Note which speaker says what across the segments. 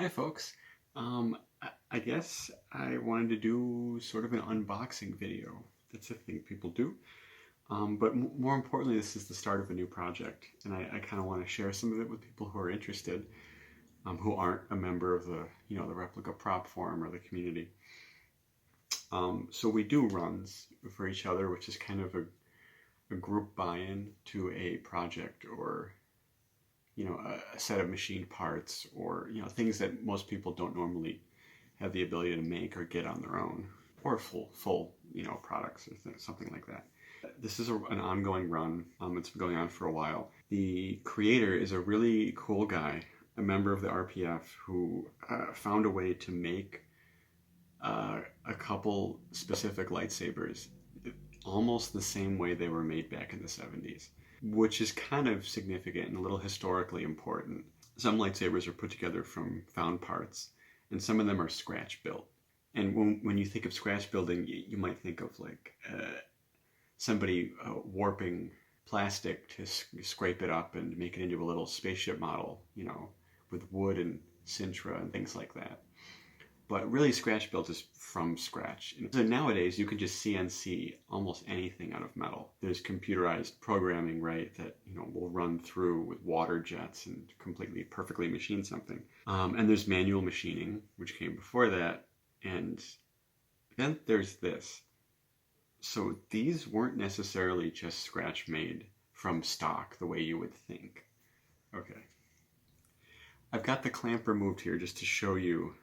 Speaker 1: Hi folks. I guess I wanted to do sort of an unboxing video. That's a thing people do. But more importantly, this is the start of a new project, and I kind of want to share some of it with people who are interested, who aren't a member of the Replica Prop Forum or the community. So we do runs for each other, which is kind of a group buy-in to a project or a set of machined parts or things that most people don't normally have the ability to make or get on their own, or full products or something like that. This is an ongoing run. It's been going on for a while. The creator is a really cool guy, a member of the RPF, who found a way to make a couple specific lightsabers almost the same way they were made back in the 70s, which is kind of significant and a little historically important. Some lightsabers are put together from found parts, and some of them are scratch built. And when you think of scratch building, you might think of like somebody warping plastic to scrape it up and make it into a little spaceship model, with wood and Sintra and things like that. But really, scratch built is from scratch. And so nowadays, you can just CNC almost anything out of metal. There's computerized programming, right, that will run through with water jets and completely perfectly machine something. And there's manual machining, which came before that. And then there's this. So these weren't necessarily just scratch made from stock the way you would think. Okay. I've got the clamp removed here just to show you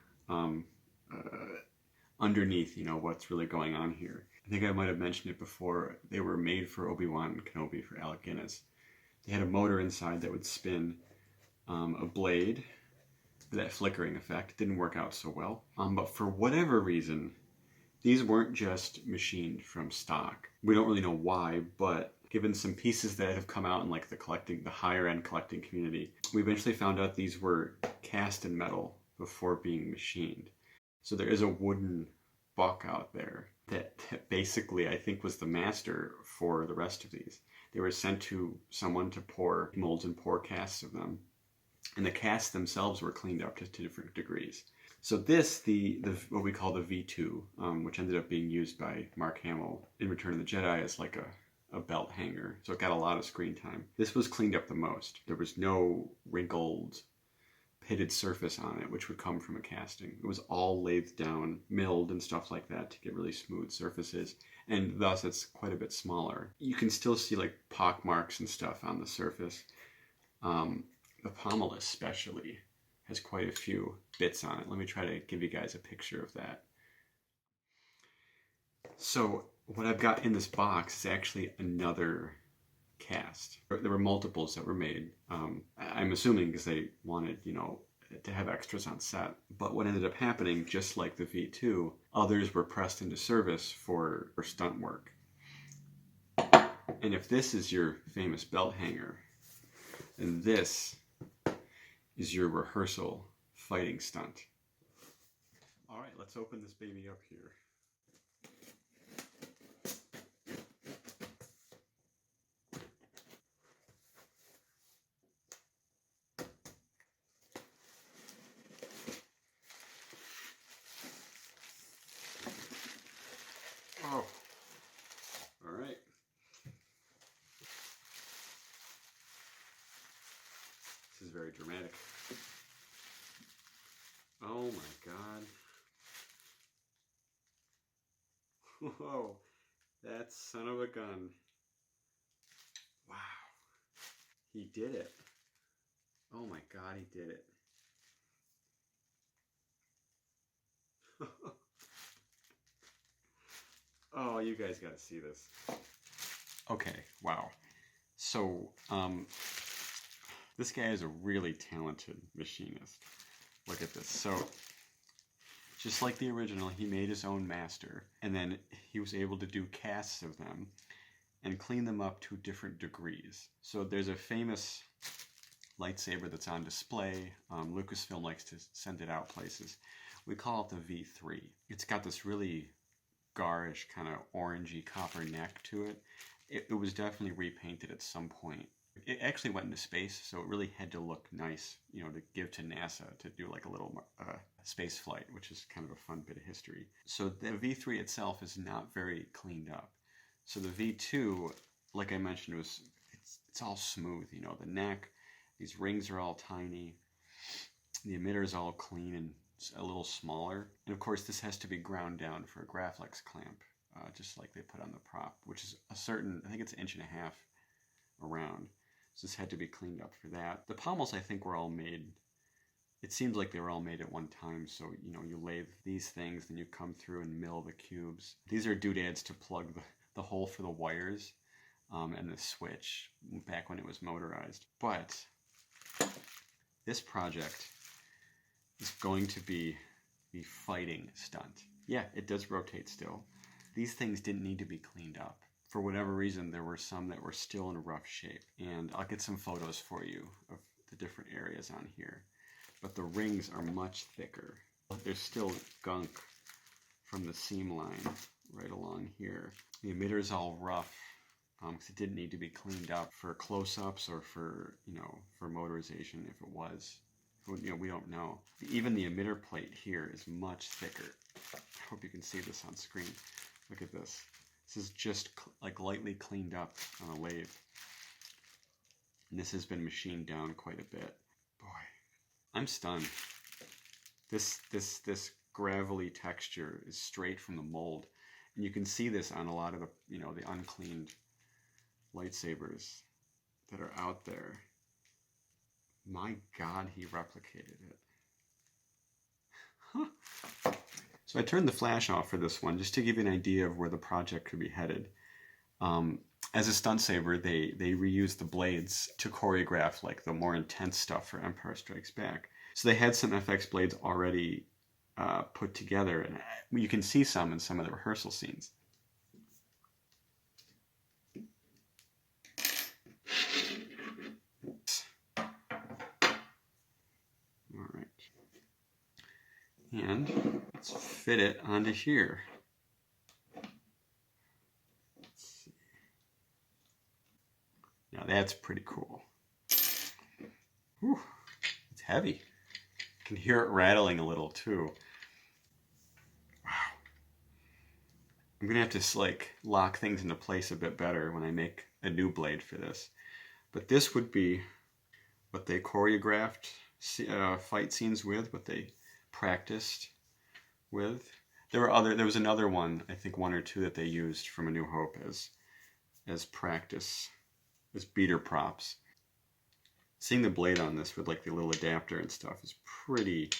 Speaker 1: underneath, what's really going on here. I think I might have mentioned it before. They were made for Obi-Wan Kenobi, for Alec Guinness. They had a motor inside that would spin a blade for that flickering effect. It didn't work out so well. But for whatever reason, these weren't just machined from stock. We don't really know why, but given some pieces that have come out in like the higher end collecting community, we eventually found out these were cast in metal before being machined. So there is a wooden buck out there that basically I think was the master for the rest of these. They were sent to someone to pour molds and pour casts of them. And the casts themselves were cleaned up to different degrees. So this, the what we call the V2, which ended up being used by Mark Hamill in Return of the Jedi as like a belt hanger. So it got a lot of screen time. This was cleaned up the most. There was no wrinkled, pitted surface on it, which would come from a casting. It was all lathed down, milled and stuff like that to get really smooth surfaces, and thus it's quite a bit smaller. You can still see like pock marks and stuff on the surface. The pommel especially has quite a few bits on it. Let me try to give you guys a picture of that. So what I've got in this box is actually another cast. There were multiples that were made. I'm assuming because they wanted, to have extras on set. But what ended up happening, just like the V2, others were pressed into service for stunt work. And if this is your famous belt hanger, then this is your rehearsal fighting stunt. All right, let's open this baby up here. Oh, all right. This is very dramatic. Oh my God. Whoa, that son of a gun. Wow. He did it. Oh my God, he did it. Oh, you guys got to see this. Okay, wow. So, this guy is a really talented machinist. Look at this. So, just like the original, he made his own master, and then he was able to do casts of them and clean them up to different degrees. So there's a famous lightsaber that's on display. Lucasfilm likes to send it out places. We call it the V3. It's got this really garish, kind of orangey copper neck to it. It was definitely repainted at some point. It actually went into space, so it really had to look nice, you know, to give to NASA to do like a little space flight, which is kind of a fun bit of history. So the V3 itself is not very cleaned up. So the V2, like I mentioned, it's all smooth, you know, the neck, these rings are all tiny, the emitter is all clean and a little smaller. And of course, this has to be ground down for a Graflex clamp, just like they put on the prop, which is a certain, I think it's 1.5 inches around. So this had to be cleaned up for that. The pommels, I think, were all made, it seems like they were all made at one time. So, you know, you lathe these things, then you come through and mill the cubes. These are doodads to plug the hole for the wires and the switch back when it was motorized. But this project is going to be the fighting stunt. Yeah, it does rotate still. These things didn't need to be cleaned up. For whatever reason, there were some that were still in rough shape. And I'll get some photos for you of the different areas on here. But the rings are much thicker. There's still gunk from the seam line right along here. The emitter's all rough because it didn't need to be cleaned up for close-ups or for, you know, for motorization if it was. You know, we don't know. Even the emitter plate here is much thicker. I hope you can see this on screen. Look at this. This is just like lightly cleaned up on a lathe. And this has been machined down quite a bit. Boy, I'm stunned. This gravelly texture is straight from the mold. And you can see this on a lot of the, you know, the uncleaned lightsabers that are out there. My God, he replicated it. Huh. So I turned the flash off for this one just to give you an idea of where the project could be headed. As a Stunt Saber, they reused the blades to choreograph like the more intense stuff for Empire Strikes Back. So they had some FX blades already put together, and you can see some in some of the rehearsal scenes. All right. And let's fit it onto here. Let's see. Now that's pretty cool. Whew, it's heavy. You can hear it rattling a little too. Wow. I'm gonna have to like lock things into place a bit better when I make a new blade for this. But this would be what they choreographed fight scenes with, what they practiced with. There was another one, I think 1 or 2 that they used from A New Hope as practice, as beater props. Seeing the blade on this with like the little adapter and stuff is pretty,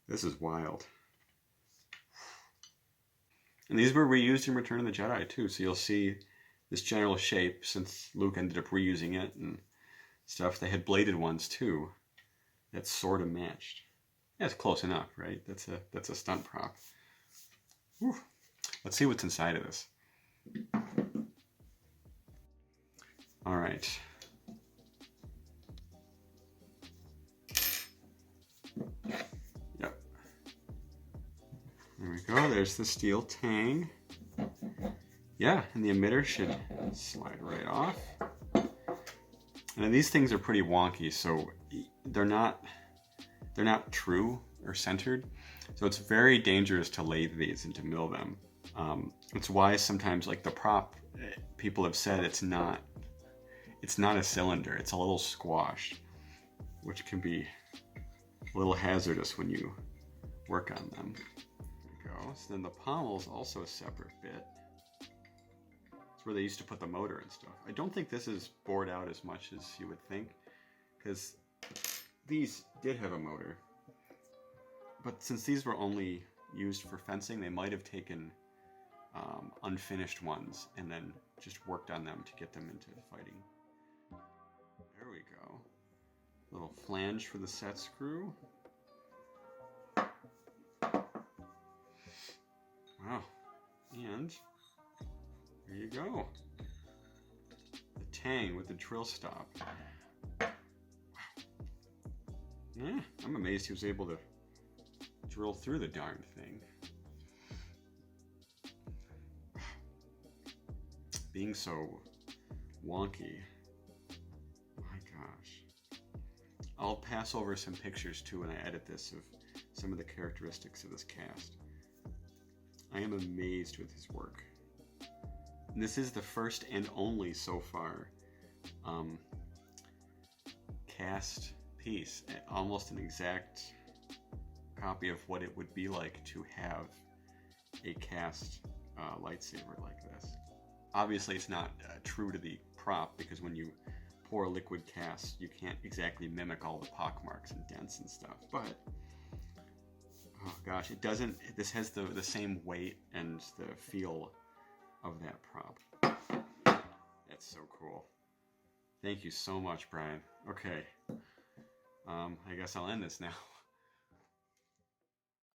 Speaker 1: this is wild. And these were reused in Return of the Jedi too, so you'll see this general shape since Luke ended up reusing it and stuff. They had bladed ones too that sort of matched. Yeah, it's close enough, right? That's a stunt prop. Whew. Let's see what's inside of this. All right. Yep. There we go. There's the steel tang. Yeah, and the emitter should slide right off. And these things are pretty wonky, so they're not true or centered. So it's very dangerous to lathe these and to mill them. It's why sometimes, like the prop, people have said it's not a cylinder. It's a little squashed, which can be a little hazardous when you work on them. There we go. So then the pommel's also a separate bit. It's where they used to put the motor and stuff. I don't think this is bored out as much as you would think, because these did have a motor. But since these were only used for fencing, they might have taken unfinished ones and then just worked on them to get them into fighting. There we go. Little flange for the set screw. Wow. And there you go. The tang with the drill stop. Wow. Yeah, I'm amazed he was able to drill through the darn thing. Being so wonky, I'll pass over some pictures too when I edit this of some of the characteristics of this cast. I am amazed with his work. And this is the first and only so far cast piece, almost an exact copy of what it would be like to have a cast lightsaber like this. Obviously it's not true to the prop, because when you pour liquid cast you can't exactly mimic all the pockmarks and dents and stuff, but oh gosh, it doesn't, this has the same weight and the feel of that prop. That's so cool. Thank you so much, Brian. Okay, I guess I'll end this now.